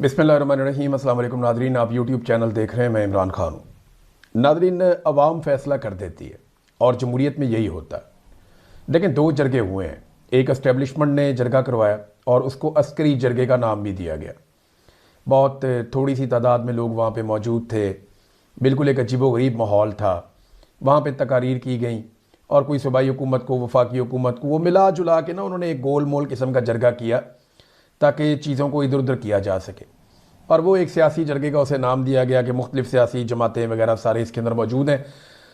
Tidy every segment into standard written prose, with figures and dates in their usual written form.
बिस्मिल्लाहिर्रहमानिर्रहीम। अस्सलाम वालेकुम नादरीन, आप यूट्यूब चैनल देख रहे हैं, मैं इमरान खान हूँ। नादरीन, अवाम फैसला कर देती है और जमहूरियत में यही होता है। लेकिन दो जरगे हुए हैं, एक इस्टेब्लिशमेंट ने जरगा करवाया और उसको अस्करी जरगे का नाम भी दिया गया। बहुत थोड़ी सी तादाद में लोग वहाँ पे मौजूद थे, बिल्कुल एक अजीबोगरीब माहौल था। वहाँ पे तकारीर की गई और कोई सूबाई हुकूमत को, वफाकी हुकूमत को वो मिला जुला के ना उन्होंने एक गोल मोल किस्म का जरगा किया ताकि चीज़ों को इधर उधर किया जा सके। और वो एक सियासी जरगे का उसे नाम दिया गया कि मुख्तलिफ सियासी जमातें वगैरह सारे इसके अंदर मौजूद हैं।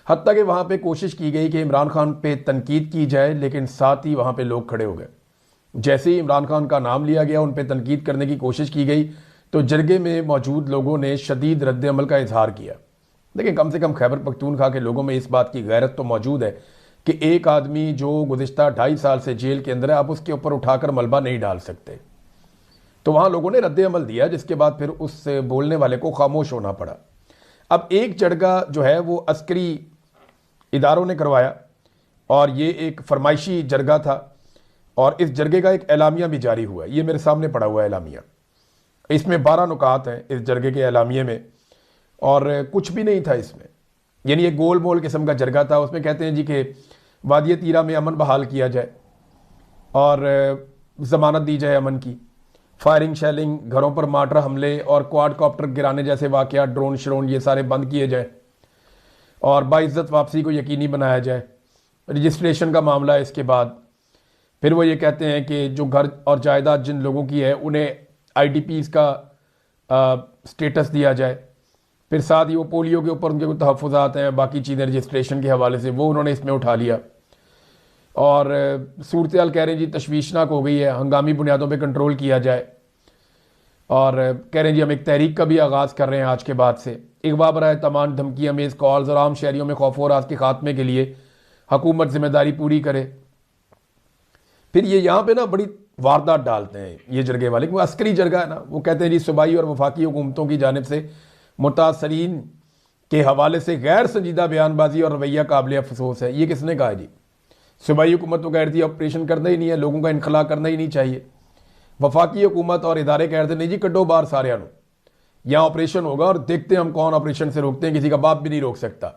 हत्ता कि वहाँ पे कोशिश की गई कि इमरान खान पे तनकीद की जाए, लेकिन साथ ही वहाँ पे लोग खड़े हो गए। जैसे ही इमरान खान का नाम लिया गया, उन पर तनकीद करने की कोशिश की गई तो जरगे में मौजूद लोगों ने शदीद रद्द अमल का इजहार किया। लेकिन कम से कम खैबर पख्तूनख्वा के लोगों में इस बात की गैरत तो मौजूद है कि एक आदमी जो गुज़िश्ता 2.5 साल से जेल के अंदर है, आप उसके ऊपर उठाकर मलबा नहीं डाल सकते। तो वहाँ लोगों ने रद्द अमल दिया, जिसके बाद फिर उस बोलने वाले को खामोश होना पड़ा। अब एक जरगा जो है वो अस्करी इदारों ने करवाया और ये एक फरमाइशी जरगा था और इस जरगे का एक एलामिया भी जारी हुआ है। ये मेरे सामने पड़ा हुआ है एलामिया। इसमें 12 नुकात हैं इस जरगे के एलामिये में और कुछ भी नहीं था इसमें। यानी एक गोल मोल किस्म का जरगा था। उसमें कहते हैं जी कि वादी तीरा में अमन बहाल किया जाए और ज़मानत दी जाए अमन की। फायरिंग शेलिंग, घरों पर मार्टर हमले और क्वाडकॉप्टर गिराने जैसे वाक़यात, ड्रोन श्रोन, ये सारे बंद किए जाए और बाइज्जत वापसी को यकीनी बनाया जाए। रजिस्ट्रेशन का मामला है। इसके बाद फिर वो ये कहते हैं कि जो घर और जायदाद जिन लोगों की है उन्हें IDPs का स्टेटस दिया जाए। फिर साथ ही वो पोलियो के ऊपर उनके कुछ तहफ़्फ़ुज़ात हैं, बाकी चीज़ें रजिस्ट्रेशन के हवाले से वो उन्होंने इसमें उठा लिया। और सूरत हाल कह रहे हैं जी तशवीशनाक हो गई है, हंगामी बुनियादों पे कंट्रोल किया जाए। और कह रहे हैं जी हम एक तहरीक का भी आगाज़ कर रहे हैं आज के बाद से। इगवा बराए तमाम धमकी अमेज़ कॉल्स और आम शहरियों में खौफ और राज के खात्मे के लिए हुकूमत जिम्मेदारी पूरी करे। फिर ये यहाँ पे ना बड़ी वारदात डालते हैं ये जरगे वाले, वो अस्करी जरगा है ना। वो कहते हैं जी सूबाई और वफाकी हुकूमतों की जानिब से मुतासरीन के हवाले से गैर संजीदा बयानबाजी और रवैया काबिल अफसोस है। ये किसने कहा जी? सूबाई हुकूमत तो कह रही थी ऑपरेशन करना ही नहीं है, लोगों का इनखला करना ही नहीं चाहिए। वफाकी हुकूमत और इदारे कह रहे थे नहीं जी कड्डो बाहर सारे नो, यहाँ ऑपरेशन होगा और देखते हैं हम कौन ऑपरेशन से रोकते हैं, किसी का बाप भी नहीं रोक सकता।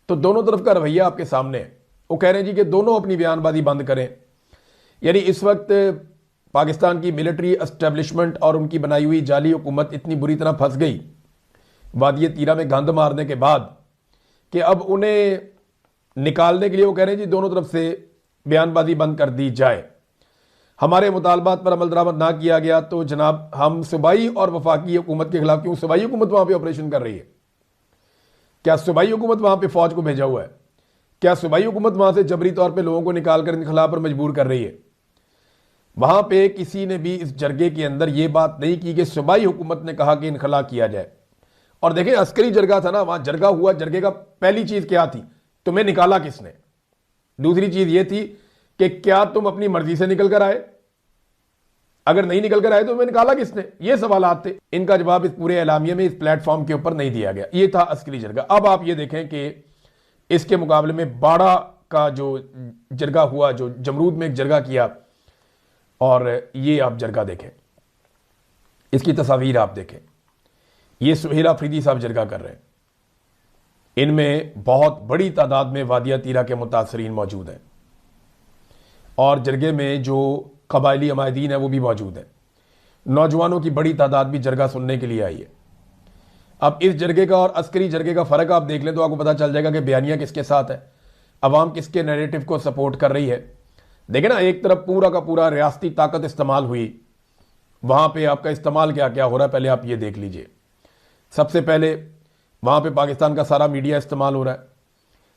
तो दोनों तरफ का रवैया आपके सामने है। वो कह रहे हैं जी कि दोनों अपनी बयानबाजी बंद करें। यानी इस वक्त पाकिस्तान की मिलिट्री एस्टेब्लिशमेंट और उनकी बनाई हुई जाली हुकूमत इतनी बुरी तरह फंस गई वादी तीरा में गंद मारने के बाद कि अब उन्हें निकालने के लिए वो कह रहे हैं जी दोनों तरफ से बयानबाजी बंद कर दी जाए। हमारे मुतालबात पर अमल दरामद ना किया गया तो जनाब हम सूबाई और वफाकी हुकूमत के खिलाफ, क्यों सूबाई हुकूमत वहां पे ऑपरेशन कर रही है? क्या सूबाई हुकूमत वहां पे फौज को भेजा हुआ है? क्या सूबाई हुकूमत वहां से जबरी तौर पर लोगों को निकाल कर इनखला पर मजबूर कर रही है? वहां पे किसी ने भी इस जरगे के अंदर यह बात नहीं की कि सूबाई हुकूमत ने कहा कि इनखला किया जाए। और देखें अस्करी जरगा था ना, वहां जरगा हुआ, जरगे का पहली चीज क्या थी? तुम्हें निकाला किसने? दूसरी चीज यह थी कि क्या तुम अपनी मर्जी से निकल कर आए? अगर नहीं निकल कर आए तो तुम्हें निकाला किसने? ये सवालात थे। इनका जवाब इस पूरे एलामिये में, इस प्लेटफॉर्म के ऊपर नहीं दिया गया। ये था अस्करी जरगा। अब आप ये देखें कि इसके मुकाबले में बाड़ा का जो जरगा हुआ, जो जमरूद में एक जरगा किया, और ये आप जरगा देखें, इसकी तस्वीर आप देखें। ये सुहेल आफरीदी साहब जरगा कर रहे हैं। इनमें बहुत बड़ी तादाद में वादिया तीरा के मुतासरीन मौजूद हैं और जरगे में जो कबायली अमायदीन है वो भी मौजूद हैं। नौजवानों की बड़ी तादाद भी जरगा सुनने के लिए आई है। अब इस जरगे का और अस्करी जरगे का फ़र्क आप देख लें तो आपको पता चल जाएगा कि बयानिया किसके साथ है, अवाम किसके नैरेटिव को सपोर्ट कर रही है। देखें ना, एक तरफ पूरा का पूरा रियासती ताकत इस्तेमाल हुई, वहाँ पर आपका इस्तेमाल क्या क्या हो रहा है पहले आप ये देख लीजिए। सबसे पहले वहाँ पे पाकिस्तान का सारा मीडिया इस्तेमाल हो रहा है,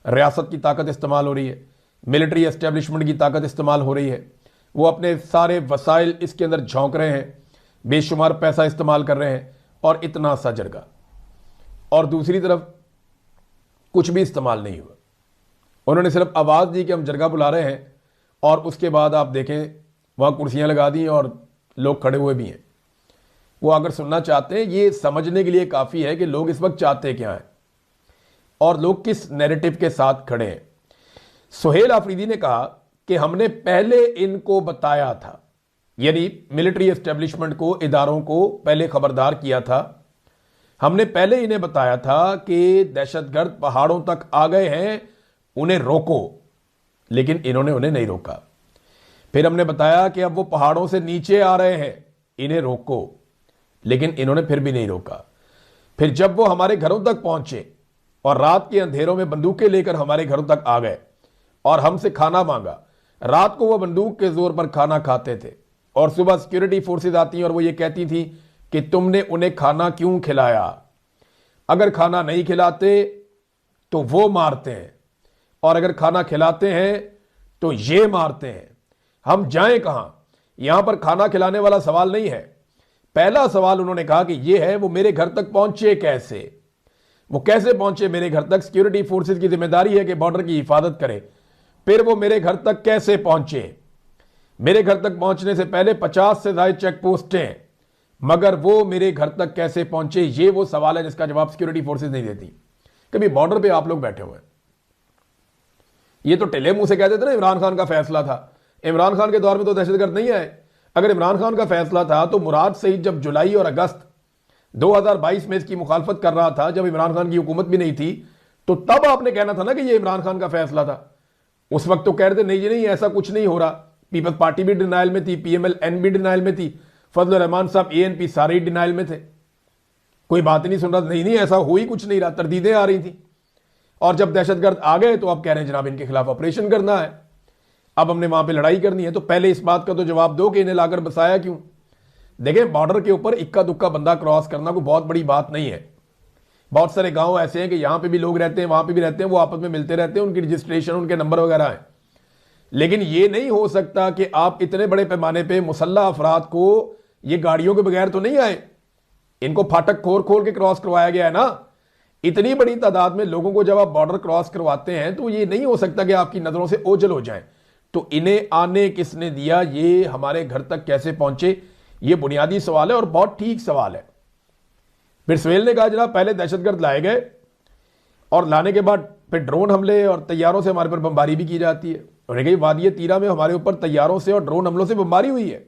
रियासत की ताकत इस्तेमाल हो रही है, मिलिट्री एस्टेब्लिशमेंट की ताकत इस्तेमाल हो रही है। वो अपने सारे वसाइल इसके अंदर झोंक रहे हैं, बेशुमार पैसा इस्तेमाल कर रहे हैं और इतना सा जरगा। और दूसरी तरफ कुछ भी इस्तेमाल नहीं हुआ। उन्होंने सिर्फ आवाज़ दी कि हम जरगा बुला रहे हैं और उसके बाद आप देखें वहाँ कुर्सियाँ लगा दी और लोग खड़े हुए भी हैं। वो अगर सुनना चाहते हैं, ये समझने के लिए काफ़ी है कि लोग इस वक्त चाहते क्या हैं और लोग किस नैरेटिव के साथ खड़े हैं। सुहेल आफरीदी ने कहा कि हमने पहले इनको बताया था यानी मिलिट्री एस्टेब्लिशमेंट को, इदारों को पहले खबरदार किया था। हमने पहले इन्हें बताया था कि दहशतगर्द पहाड़ों तक आ गए हैं, उन्हें रोको, लेकिन इन्होंने उन्हें नहीं रोका। फिर हमने बताया कि अब वो पहाड़ों से नीचे आ रहे हैं, इन्हें रोको, लेकिन इन्होंने फिर भी नहीं रोका। फिर जब वो हमारे घरों तक पहुंचे और रात के अंधेरों में बंदूकें लेकर हमारे घरों तक आ गए और हमसे खाना मांगा, रात को वो बंदूक के जोर पर खाना खाते थे और सुबह सिक्योरिटी फोर्सेज आती हैं और वो ये कहती थी कि तुमने उन्हें खाना क्यों खिलाया, अगर खाना नहीं खिलाते तो वो मारते हैं और अगर खाना खिलाते हैं तो ये मारते हैं, हम जाएं कहां। यहां पर खाना खिलाने वाला सवाल नहीं है। पहला सवाल उन्होंने कहा कि ये है वो मेरे घर तक पहुंचे कैसे, वो कैसे पहुंचे मेरे घर तक। सिक्योरिटी फोर्सेज की जिम्मेदारी है कि बॉर्डर की हिफाजत करे, फिर वो मेरे घर तक कैसे पहुंचे। मेरे घर तक पहुंचने से पहले 50 से ज्यादा चेक पोस्टें, मगर वो मेरे घर तक कैसे पहुंचे, ये वो सवाल है जिसका जवाब सिक्योरिटी फोर्सेज नहीं देती। कभी बॉर्डर पे आप लोग बैठे हुए हैं, ये तो टेले मुंह से कहते थे ना इमरान खान का फैसला था। इमरान खान के दौर में तो दहशतगर्द नहीं आए। अगर इमरान खान का फैसला था तो मुराद सईद जब जुलाई और अगस्त 2022 में इसकी मुखालफत कर रहा था, जब इमरान खान की हुकूमत भी नहीं थी, तो तब आपने कहना था ना कि ये इमरान खान का फैसला था। उस वक्त तो कह रहे थे नहीं जी नहीं, ऐसा कुछ नहीं हो रहा। पीपल्स पार्टी भी डिनाइल में थी, PMLN भी डिनाइल में थी, फजल रहमान साहब ANP सारे ही डिनाइल में थे, कोई बात नहीं सुन रहा। नहीं नहीं, ऐसा हो ही कुछ नहीं रहा, तरदीदें आ रही थी। और जब दहशतगर्द आ गए तो आप कह रहे हैं जनाब इनके खिलाफ ऑपरेशन करना है, अब हमने वहां पे लड़ाई करनी है। तो पहले इस बात का तो जवाब दो कि इन्हें लाकर बसाया क्यों। देखें, बॉर्डर के ऊपर इक्का दुक्का बंदा क्रॉस करना कोई बहुत बड़ी बात नहीं है। बहुत सारे गांव ऐसे हैं कि यहां पे भी लोग रहते हैं, वहां पे भी रहते हैं, वो आपस में मिलते रहते हैं, उनकी रजिस्ट्रेशन, उनके नंबर वगैरह है। लेकिन ये नहीं हो सकता कि आप इतने बड़े पैमाने पे मुसल्ला अफराद को, ये गाड़ियों के बगैर तो नहीं आए, इनको फाटक खोल खोल के क्रॉस करवाया गया है ना। इतनी बड़ी तादाद में लोगों को जब आप बॉर्डर क्रॉस करवाते हैं तो ये नहीं हो सकता कि आपकी नजरों से ओझल हो जाए। तो इन्हें आने किसने दिया, ये हमारे घर तक कैसे पहुंचे, ये बुनियादी सवाल है और बहुत ठीक सवाल है। फिर सुहेल ने कहा जनाब पहले दहशतगर्द लाए गए और लाने के बाद फिर ड्रोन हमले और तैयारों से हमारे पर बमबारी भी की जाती है। उन्होंने कहा वादिय तीरा में हमारे ऊपर तैयारों से और ड्रोन हमलों से बमबारी हुई है।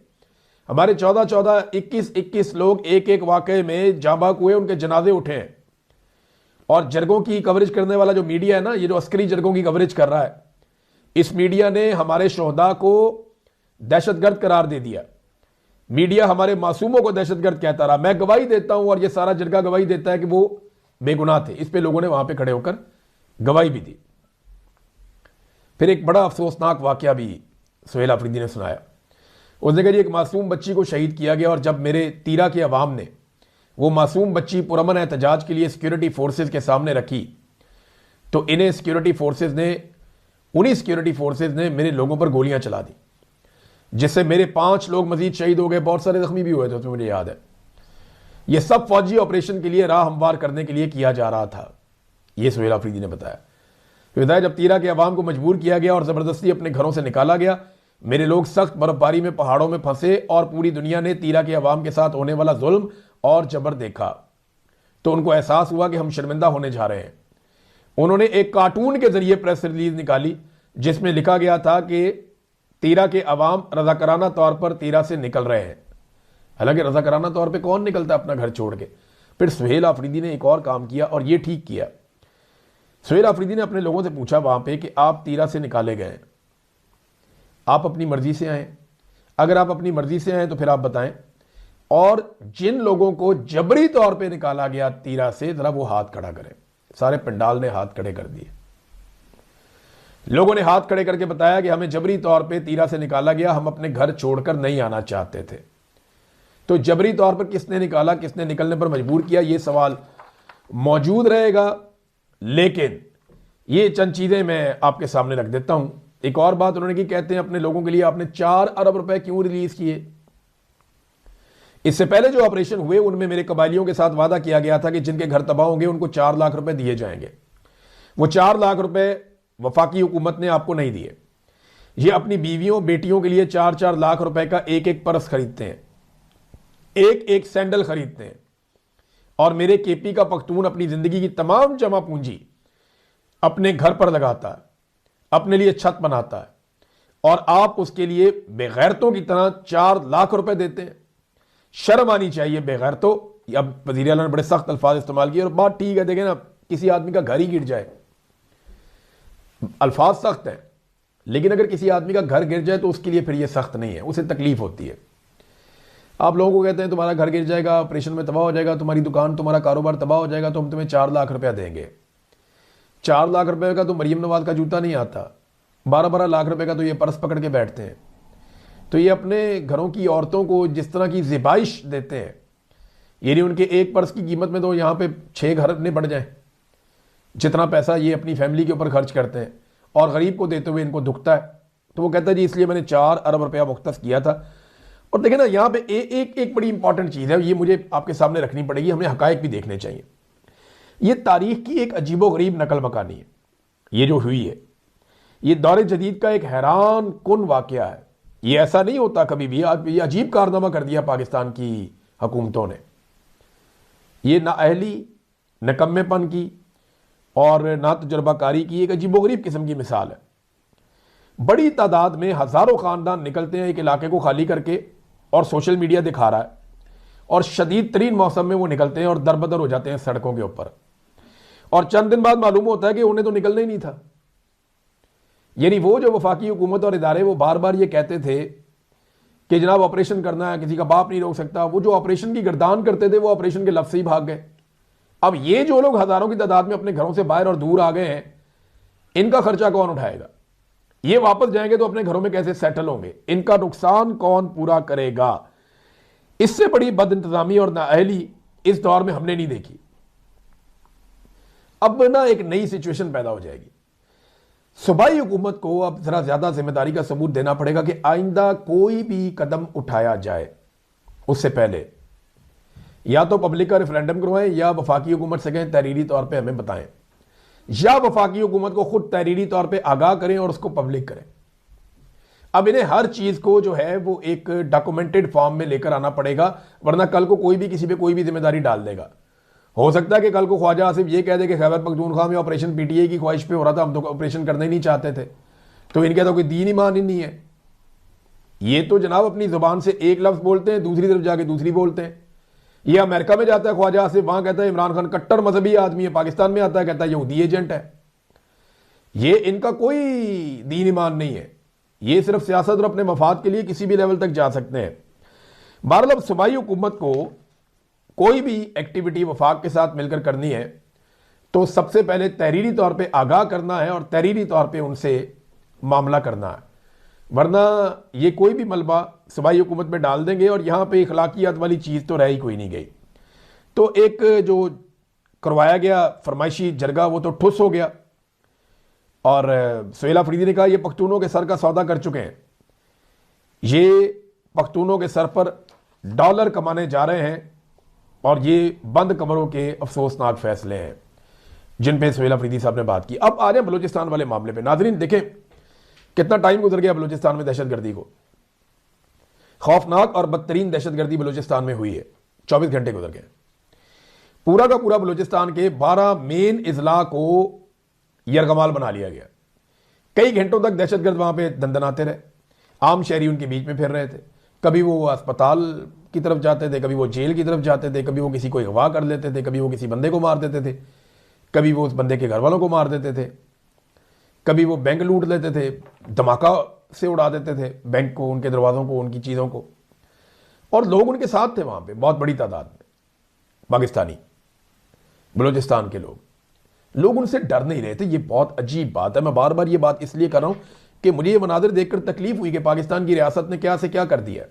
हमारे 14-14, 21-21 लोग एक एक वाकये में जाबाक हुए, उनके जनाजे उठे हैं। और जरगों की कवरेज करने वाला जो मीडिया है ना, ये जो अस्करी जरगों की कवरेज कर रहा है, इस मीडिया ने हमारे शोहदा को दहशतगर्द करार दे दिया। मीडिया हमारे मासूमों को दहशतगर्द कहता रहा। मैं गवाही देता हूं और ये सारा जरगा गवाही देता है कि वो बेगुनाह थे। इस पे लोगों ने वहां पे खड़े होकर गवाही भी दी। फिर एक बड़ा अफसोसनाक वाकया भी सुहेल आफरीदी ने सुनाया। उसने कहा एक मासूम बच्ची को शहीद किया गया और जब मेरे तीरा के अवाम ने वो मासूम बच्ची पुरअमन एहतजाज के लिए सिक्योरिटी फोर्सेज के सामने रखी, तो इन्हें उन्हीं सिक्योरिटी फोर्सेज ने मेरे लोगों पर गोलियां चला दी, जिससे मेरे 5 लोग मजीद शहीद हो गए, बहुत सारे जख्मी भी हुए थे, तो मुझे याद है। यह सब फौजी ऑपरेशन के लिए राह हमवार करने के लिए किया जा रहा था, यह सुहेल आफरीदी ने बताया। बताया जब तीरा के अवाम को मजबूर किया गया और जबरदस्ती अपने घरों से निकाला गया, मेरे लोग सख्त बर्फबारी में पहाड़ों में फंसे और पूरी दुनिया ने तीरा के अवाम के साथ होने वाला जुल्म और जबर देखा, तो उनको एहसास हुआ कि हम शर्मिंदा होने जा रहे हैं। उन्होंने एक कार्टून के जरिए प्रेस रिलीज निकाली जिसमें लिखा गया था कि तीरा के अवाम रजाकाराना तौर पर तीरा से निकल रहे हैं। हालांकि रजाकाराना तौर पर कौन निकलता अपना घर छोड़ के। फिर सुहेल आफरीदी ने एक और काम किया और यह ठीक किया। सुहेल आफरीदी ने अपने लोगों से पूछा वहां पे कि आप तीरा से निकाले गए, आप अपनी मर्जी से आए, अगर आप अपनी मर्जी से आए तो फिर आप बताएं, और जिन लोगों को जबरी तौर पे निकाला गया तीरा से, जरा वो हाथ खड़ा करें। सारे पंडाल ने हाथ खड़े कर दिए। लोगों ने हाथ खड़े करके बताया कि हमें जबरी तौर पे तीरा से निकाला गया, हम अपने घर छोड़कर नहीं आना चाहते थे। तो जबरी तौर पर किसने निकाला, किसने निकलने पर मजबूर किया, यह सवाल मौजूद रहेगा। लेकिन ये चंद चीजें मैं आपके सामने रख देता हूं। एक और बात उन्होंने की, कहते हैं अपने लोगों के लिए आपने 4 अरब रुपए क्यों रिलीज किए। इससे पहले जो ऑपरेशन हुए उनमें मेरे कबायलियों के साथ वादा किया गया था कि जिनके घर तबाह होंगे उनको 4 लाख रुपए दिए जाएंगे। वो 4 लाख रुपए वफाकी हुकूमत ने आपको नहीं दिए। ये अपनी बीवियों बेटियों के लिए 4-4 लाख रुपए का एक पर्स खरीदते हैं, एक सैंडल खरीदते हैं, और मेरे KP का पख्तून अपनी जिंदगी की तमाम जमा पूंजी अपने घर पर लगाता है, अपने लिए छत बनाता है, और आप उसके लिए बेगैरतों की तरह 4 लाख रुपए देते हैं। शर्म आनी चाहिए बेगैरतों। अब वज़ीर आला ने बड़े सख्त अल्फाज इस्तेमाल किए और बात ठीक है, देखें ना, किसी आदमी का घर ही गिर जाए, अल्फाज सख्त है, लेकिन अगर किसी आदमी का घर गिर जाए तो उसके लिए फिर ये सख्त नहीं है, उसे तकलीफ होती है। आप लोगों को कहते हैं तुम्हारा घर गिर जाएगा, ऑपरेशन में तबाह हो जाएगा, तुम्हारी दुकान तुम्हारा कारोबार तबाह हो जाएगा, तो हम तुम्हें 4 लाख रुपया देंगे। 4 लाख रुपए का तो मरियम नवाज का जूता नहीं आता, 12-12 लाख रुपए का तो ये पर्स पकड़ के बैठते हैं। तो ये अपने घरों की औरतों को जिस तरह की ज़िबाइश देते हैं, यानी उनके एक पर्स की कीमत में तो यहाँ पे 6 घर अपने बढ़ जाएं, जितना पैसा ये अपनी फैमिली के ऊपर खर्च करते हैं, और गरीब को देते हुए इनको दुखता है। तो वो कहता है जी इसलिए मैंने 4 अरब रुपया मुख्तस किया था। और देखें ना, यहाँ पे एक बड़ी इंपॉर्टेंट चीज़ है, ये मुझे आपके सामने रखनी पड़ेगी, हमें हकायक भी देखने चाहिए। ये तारीख की एक अजीबोगरीब नकल मकानी है ये जो हुई है। ये दौर जदीद का एक हैरान कुन वाकया है। ये ऐसा नहीं होता कभी भी। ये अजीब कारनामा कर दिया पाकिस्तान की हुकूमतों ने। ये नाअहली, नकम्मेपन की और ना तजुर्बाकारी की एक अजीबोगरीब किस्म की मिसाल है। बड़ी तादाद में हज़ारों ख़ानदान निकलते हैं एक इलाके को खाली करके, और सोशल मीडिया दिखा रहा है, और शदीद तरीन मौसम में वो निकलते हैं और दरबदर हो जाते हैं सड़कों के ऊपर, और चंद दिन बाद मालूम होता है कि उन्हें तो निकलना ही नहीं था। यानी वो जो वफाकी हुकूमत और इदारे वो बार बार ये कहते थे कि जनाब ऑपरेशन करना है, किसी का बाप नहीं रोक सकता, वो जो ऑपरेशन की गर्दान करते थे वो ऑपरेशन के लफ्ज़ से ही भाग गए। अब ये जो लोग हज़ारों की तादाद में अपने घरों से बाहर और दूर आ गए हैं, इनका खर्चा कौन उठाएगा? ये वापस जाएंगे तो अपने घरों में कैसे सेटल होंगे? इनका नुकसान कौन पूरा करेगा? इससे बड़ी बदइंतजामी और नाअहली इस दौर में हमने नहीं देखी। अब ना एक नई सिचुएशन पैदा हो जाएगी। सूबाई हुकूमत को अब जरा ज्यादा जिम्मेदारी का सबूत देना पड़ेगा कि आइंदा कोई भी कदम उठाया जाए उससे पहले या तो पब्लिक का रेफरेंडम करवाएं, या वफाकी हुकूमत से कहें तहरीरी तौर पे हमें बताएं, या वफाकी हुकूमत को खुद तहरीरी तौर पे आगाह करें और उसको पब्लिक करें। अब इन्हें हर चीज को जो है वो एक डॉक्यूमेंटेड फॉर्म में लेकर आना पड़ेगा, वरना कल को कोई भी किसी पे कोई भी जिम्मेदारी डाल देगा। हो सकता है कि कल को ख्वाजा आसिफ ये कह दे कि खैबर पख्तूनख्वा में ऑपरेशन पीटीआई की ख्वाहिश पे हो रहा था, हम तो ऑपरेशन करना ही नहीं चाहते थे, तो इनके तो कोई दीन ईमान ही नहीं है। ये तो जनाब अपनी जुबान से एक लफ्ज बोलते हैं, दूसरी तरफ जाके दूसरी बोलते हैं। ये अमेरिका में जाता है ख्वाजा आसिफ, वहां कहता है इमरान खान कट्टर मजहबी आदमी है, पाकिस्तान में आता है कहता है यहूदी एजेंट है। ये इनका कोई दीन ईमान नहीं है, ये सिर्फ सियासत और अपने मफाद के लिए किसी भी लेवल तक जा सकते हैं। बहरहाल अब सूबाई हुकूमत को कोई भी एक्टिविटी वफाक के साथ मिलकर करनी है तो सबसे पहले तहरीरी तौर पे आगाह करना है और तहरीरी तौर पे उनसे मामला करना है, वरना ये कोई भी मलबा सूबाई हुकूमत में डाल देंगे और यहाँ पे इखलाकियात वाली चीज़ तो रह ही कोई नहीं गई। तो एक जो करवाया गया फरमाइशी जरगा वो तो ठुस हो गया, और सुहेल अफरीदी ने कहा ये पख्तूनों के सर का सौदा कर चुके हैं, ये पख्तूनों के सर पर डॉलर कमाने जा रहे हैं, और ये बंद कमरों के अफसोसनाक फैसले हैं जिन पे सुहेल अफरीदी साहब ने बात की। अब आ जाए बलूचिस्तान वाले मामले पे। नाजरीन देखें कितना टाइम गुजर गया बलूचिस्तान में दहशतगर्दी को। खौफनाक और बदतरीन दहशतगर्दी बलूचिस्तान में हुई है, 24 घंटे गुजर गए। पूरा का पूरा बलूचिस्तान के 12 मेन इजला को यरगमाल बना लिया गया। कई घंटों तक दहशतगर्द वहां पे दंदनाते रहे, आम शहरी उनके बीच में फिर रहे थे। कभी वो अस्पताल की तरफ जाते थे, कभी वो जेल की तरफ जाते थे, कभी वो किसी को अगवा कर लेते थे, कभी वो किसी बंदे को मार देते थे, कभी वो उस बंदे के घर वालों को मार देते थे, कभी वो बैंक लूट लेते थे, धमाका से उड़ा देते थे बैंक को, उनके दरवाज़ों को, उनकी चीज़ों को। और लोग उनके साथ थे वहाँ पे बहुत बड़ी तादाद में, पाकिस्तानी बलूचिस्तान के लोग उनसे डर नहीं रहे थे। ये बहुत अजीब बात है। मैं बार बार ये बात इसलिए कर रहा हूँ कि मुझे ये मनाजिर देखकर तकलीफ हुई कि पाकिस्तान की रियासत ने क्या से क्या कर दिया।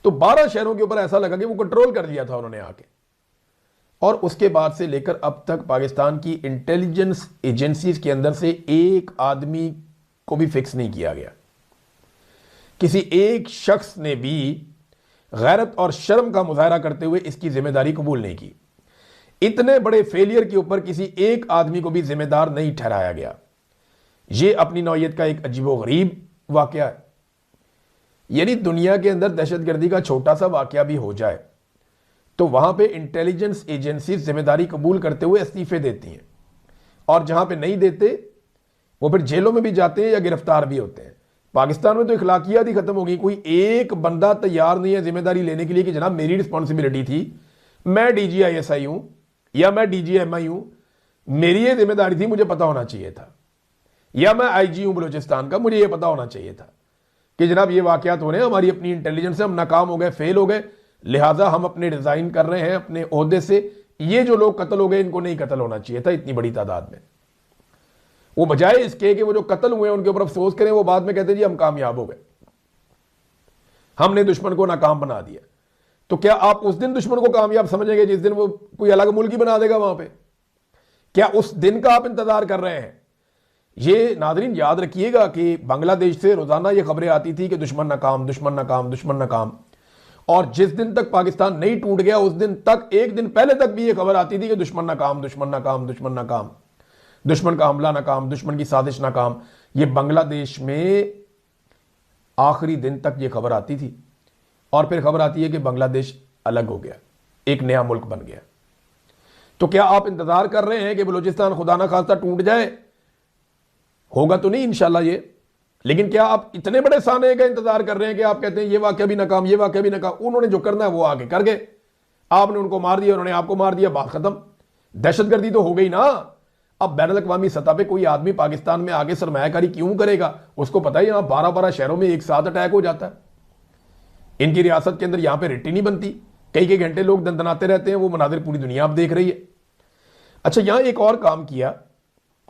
तो 12 शहरों के ऊपर ऐसा लगा कि वो कंट्रोल कर लिया था उन्होंने आके, और उसके बाद से लेकर अब तक पाकिस्तान की इंटेलिजेंस एजेंसीज के अंदर से एक आदमी को भी फिक्स नहीं किया गया। किसी एक शख्स ने भी गैरत और शर्म का मुजाहरा करते हुए इसकी जिम्मेदारी कबूल नहीं की। इतने बड़े फेलियर के ऊपर किसी एक आदमी को भी जिम्मेदार नहीं ठहराया गया। यह अपनी नौयत का एक अजीबोगरीब वाकया है। यानी दुनिया के अंदर दहशतगर्दी का छोटा सा वाकया भी हो जाए तो वहां पे इंटेलिजेंस एजेंसीज जिम्मेदारी कबूल करते हुए इस्तीफे देती हैं, और जहां पे नहीं देते वो फिर जेलों में भी जाते हैं या गिरफ्तार भी होते हैं। पाकिस्तान में तो इखलाकियात ही खत्म हो गई। कोई एक बंदा तैयार नहीं है जिम्मेदारी लेने के लिए कि जनाब मेरी रिस्पॉन्सिबिलिटी थी, मैं DGISI हूं या मैं DGMI हूं, मेरी ये जिम्मेदारी थी, मुझे पता होना चाहिए था, या मैं IG हूं बलूचिस्तान का, मुझे ये पता होना चाहिए था कि जनाब ये वाकयात हो रहे हैं, हमारी अपनी इंटेलिजेंस से हम नाकाम हो गए, फेल हो गए, लिहाजा हम अपने रिजाइन कर रहे हैं अपने ओहदे से। ये जो लोग कत्ल हो गए इनको नहीं कत्ल होना चाहिए था इतनी बड़ी तादाद में। वो बजाय इसके कि वो जो कत्ल हुए उनके ऊपर अफसोस करें, वो बाद में कहते जी हम कामयाब हो गए, हमने दुश्मन को नाकाम बना दिया। तो क्या आप उस दिन दुश्मन को कामयाब समझेंगे जिस दिन वो कोई अलग मुल्क ही बना देगा वहां पे? क्या उस दिन का आप इंतजार कर रहे हैं? ये नादरीन याद रखिएगा कि बांग्लादेश से रोजाना ये खबरें आती थी कि दुश्मन नाकाम, दुश्मन नाकाम, दुश्मन नाकाम। और जिस दिन तक पाकिस्तान नहीं टूट गया उस दिन तक, एक दिन पहले तक भी ये खबर आती थी कि दुश्मन नाकाम, दुश्मन नाकाम, दुश्मन नाकाम, दुश्मन का हमला नाकाम, दुश्मन की साजिश नाकाम। ये बांग्लादेश में आखिरी दिन तक ये खबर आती थी। और फिर खबर आती है कि बांग्लादेश अलग हो गया, एक नया मुल्क बन गया। तो क्या आप इंतजार कर रहे हैं कि बलूचिस्तान खुदा ना खास्ता टूट जाए? होगा तो नहीं इंशाल्लाह ये, लेकिन क्या आप इतने बड़े साने का इंतजार कर रहे हैं कि आप कहते हैं ये वाकया भी नाकाम, ये वाकया भी नाकाम? उन्होंने जो करना है वो आगे कर गए, आपने उनको मार दिया, उन्होंने आपको मार दिया, बात खत्म। दहशतगर्दी तो हो गई ना। अब बैनुल अक़वामी सतह पे कोई आदमी पाकिस्तान में आगे सरमायाकारी क्यों करेगा? उसको पता है यहां 12-12 शहरों में एक साथ अटैक हो जाता है, इनकी रियासत के अंदर यहां पे रिट्टी नहीं बनती, कई कई घंटे लोग दंदनाते रहते हैं, वो मनाजिर पूरी दुनिया आप देख रही है। अच्छा, यहां एक और काम किया,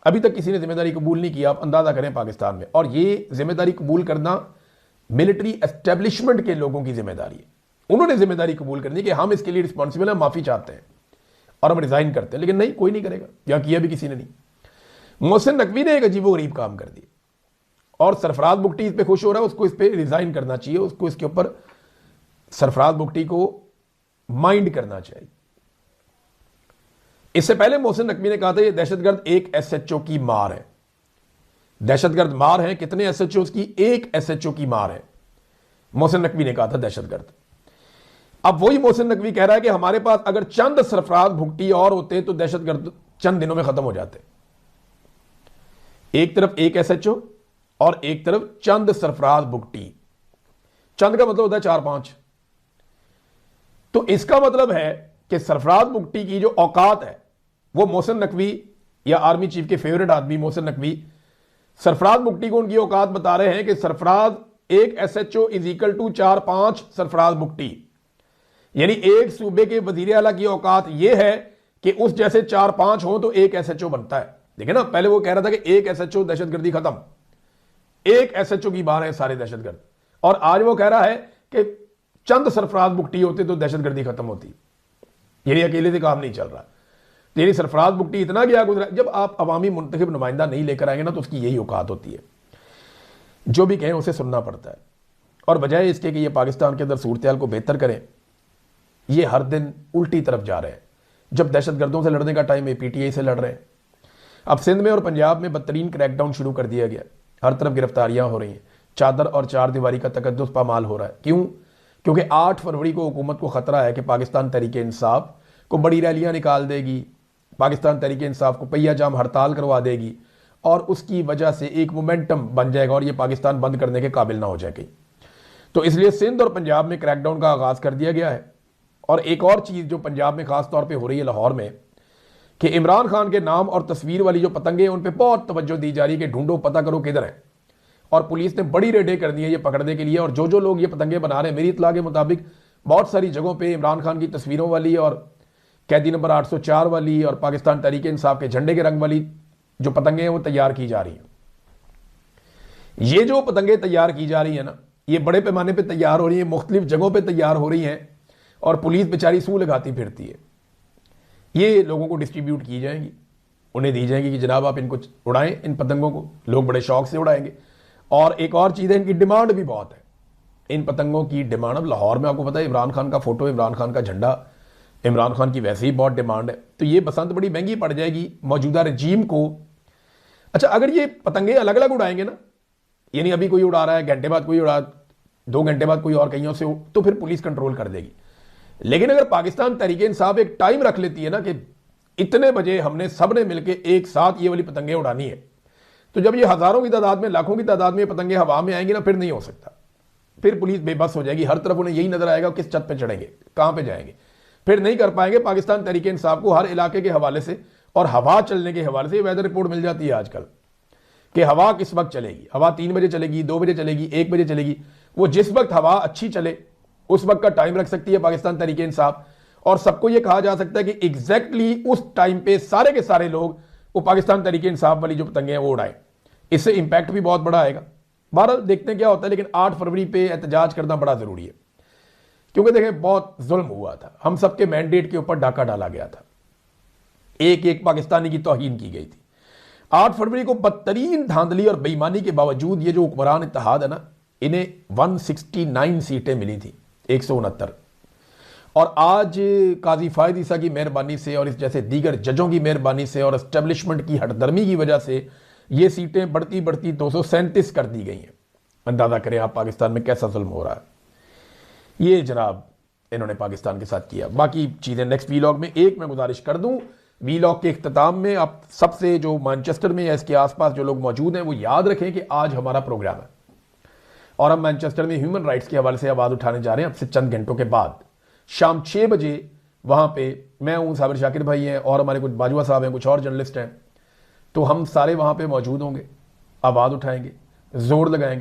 अभी तक किसी ने जिम्मेदारी कबूल नहीं किया, आप अंदाजा करें पाकिस्तान में। और ये जिम्मेदारी कबूल करना मिलिट्री एस्टेब्लिशमेंट के लोगों की जिम्मेदारी है। उन्होंने जिम्मेदारी कबूल करनी कि हम इसके लिए रिस्पॉन्सिबल हैं, माफी चाहते हैं और हम रिजाइन करते हैं। लेकिन नहीं, कोई नहीं करेगा, या किया भी किसी ने नहीं। मोहसिन नकवी ने एक अजीबोगरीब काम कर दिया और सरफराज बुगटी इस पर खुश हो रहा है, उसको इस पर रिजाइन करना चाहिए, उसको इसके ऊपर सरफराज बुगटी को माइंड करना चाहिए। इससे पहले मोहसिन नकवी ने कहा था ये दहशतगर्द एक SHO की मार है, दहशतगर्द मार है। कितने SHOs की? एक SHO की मार है, मोहसिन नकवी ने कहा था दहशतगर्द। अब वही मोहसिन नकवी कह रहा है कि हमारे पास अगर चंद सरफराज भुगटी और होते तो दहशतगर्द चंद दिनों में खत्म हो जाते। एक तरफ एक SHO और एक तरफ चंद सरफराज भुगटी। चंद का मतलब होता है 4-5। तो इसका मतलब है कि सरफराज भुगटी की जो औकात है वो मोहसिन नकवी या आर्मी चीफ के फेवरेट आदमी मोहसिन नकवी सरफराज भुगटी को उनकी औकात बता रहे हैं कि सरफराज एक SHO is equal to 4-5 Sarfaraz भुगटी। यानी एक सूबे के वजीर आला की औकात यह है कि उस जैसे 4-5 हो तो एक SHO बनता है। देखिए ना, पहले वो कह रहा था कि एक SHO दहशतगर्दी खत्म, एक SHO की बात है सारे दहशतगर्द, और आज वो कह रहा है कि चंद सरफराज भुगटी होते तो दहशतगर्दी खत्म होती। यानी अकेले से काम नहीं चल रहा। तेरी सरफराज भुगटी इतना गया गुजरा। जब आप अवामी मुंतखब नुमाइंदा नहीं लेकर आएंगे ना तो उसकी यही औकात होती है, जो भी कहें उसे सुनना पड़ता है। और बजाय इसके कि ये पाकिस्तान के अंदर सूरत हाल को बेहतर करें, ये हर दिन उल्टी तरफ जा रहे हैं। जब दहशतगर्दों से लड़ने का टाइम है PTI से लड़ रहे हैं। अब सिंध में और पंजाब में बदतरीन क्रैकडाउन शुरू कर दिया गया, हर तरफ गिरफ्तारियां हो रही हैं, चादर और चार दीवारी का तकद्दुस पामाल हो रहा है। क्यों? क्योंकि 8 फरवरी को हुकूमत को खतरा है कि पाकिस्तान तहरीके इंसाफ को बड़ी रैलियां निकाल देगी, पाकिस्तान तहरीके इंसाफ को पहिया जाम हड़ताल करवा देगी और उसकी वजह से एक मोमेंटम बन जाएगा और ये पाकिस्तान बंद करने के काबिल ना हो जाएगी। तो इसलिए सिंध और पंजाब में क्रैकडाउन का आगाज कर दिया गया है। और एक और चीज़ जो पंजाब में खास तौर पे हो रही है लाहौर में, कि इमरान खान के नाम और तस्वीर वाली जो पतंगे हैं उन पे बहुत तवज्जो दी जा रही है कि ढूंढो पता करो किधर है। और पुलिस ने बड़ी रेडें कर दी है ये पकड़ने के लिए। और जो जो लोग ये पतंगे बना रहे हैं, मेरी इत्तला के मुताबिक बहुत सारी जगहों पे इमरान खान की तस्वीरों वाली और कैदी नंबर 804 वाली और पाकिस्तान तहरीके इंसाफ के झंडे के रंग वाली जो पतंगे हैं वो तैयार की जा रही हैं। ये जो पतंगे तैयार की जा रही है ना, ये बड़े पैमाने पर तैयार हो रही है, मुख्तलिफ जगहों पर तैयार हो रही हैं और पुलिस बेचारी सूह लगाती फिरती है। ये लोगों को डिस्ट्रीब्यूट की जाएंगी, उन्हें दी जाएंगी कि जनाब आप इनको उड़ाएं, इन पतंगों को। लोग बड़े शौक से उड़ाएंगे। और एक और चीज़ है, इनकी डिमांड भी बहुत है, इन पतंगों की डिमांड। अब लाहौर में आपको पता है इमरान खान का फोटो, इमरान खान का झंडा, इमरान खान की वैसे ही बहुत डिमांड है। तो ये बसंत बड़ी महंगी पड़ जाएगी मौजूदा रजीम को। अच्छा, अगर ये पतंगे अलग अलग उड़ाएंगे ना, यानी अभी कोई उड़ा रहा है, घंटे बाद कोई उड़ा, 2 घंटे बाद कोई और कहीं से, तो फिर पुलिस कंट्रोल कर देगी। लेकिन अगर पाकिस्तान तहरीके इंसाफ एक टाइम रख लेती है ना कि इतने बजे हमने सब ने मिलकर एक साथ ये वाली पतंगे उड़ानी है, तो जब ये हज़ारों की तादाद में, लाखों की तादाद में पतंगे हवा में आएंगी ना, फिर नहीं हो सकता। फिर पुलिस बेबस हो जाएगी, हर तरफ उन्हें यही नजर आएगा किस छत पे चढ़ेंगे, कहाँ पे जाएंगे। फिर नहीं कर पाएंगे। पाकिस्तान तहरीक इंसाफ को हर इलाके के हवाले से और हवा चलने के हवाले से वेदर रिपोर्ट मिल जाती है आजकल कि हवा किस वक्त चलेगी। हवा 3 बजे चलेगी, 2 बजे चलेगी, 1 बजे चलेगी। वो जिस वक्त हवा अच्छी चले उस वक्त का टाइम रख सकती है पाकिस्तान तहरीक इंसाफ, और सबको ये कहा जा सकता है कि एग्जैक्टली उस टाइम पे सारे के सारे लोग वो पाकिस्तान तहरीक इंसाफ वाली जो पतंगे हैं वो उड़ाएं। इससे इंपैक्ट भी बहुत बड़ा आएगा। बहरहाल देखते हैं क्या होता है, लेकिन 8 फरवरी पे एहतजाज करना बड़ा जरूरी है, क्योंकि देखें बहुत जुल्म हुआ था, हम सबके मैंडेट के ऊपर डाका डाला गया था, एक एक पाकिस्तानी की तौहीन की गई थी। 8 फरवरी को बदतरीन धांधली और बेईमानी के बावजूद ये जो हुक्मरान इत्तेहाद है ना, इन्हें 169 सीटें मिली थी, 169। और आज काजी फायद ईसा की मेहरबानी से और इस जैसे दीगर जजों की मेहरबानी से और एस्टेब्लिशमेंट की हटदर्मी की वजह से ये सीटें बढ़ती बढ़ती 237 कर दी गई हैं। अंदाजा करें आप पाकिस्तान में कैसा जुल्म हो रहा है। ये जनाब इन्होंने पाकिस्तान के साथ किया। बाकी चीज़ें नेक्स्ट वीलॉग में। एक मैं गुजारिश कर दूं, वीलॉग के इख्तिताम में आप सबसे जो मैनचेस्टर में या इसके आसपास जो लोग मौजूद हैं वो याद रखें कि आज हमारा प्रोग्राम है और हम मैनचेस्टर में ह्यूमन राइट्स के हवाले से आवाज़ उठाने जा रहे हैं। अब से चंद घंटों के बाद शाम 6 बजे वहाँ पे मैं हूँ, साबिर शाकिर भाई हैं और हमारे कुछ बाजवा साहब हैं, कुछ और जर्नलिस्ट हैं। तो हम सारे वहाँ पे मौजूद होंगे, आवाज़ उठाएंगे, जोर लगाएंगे।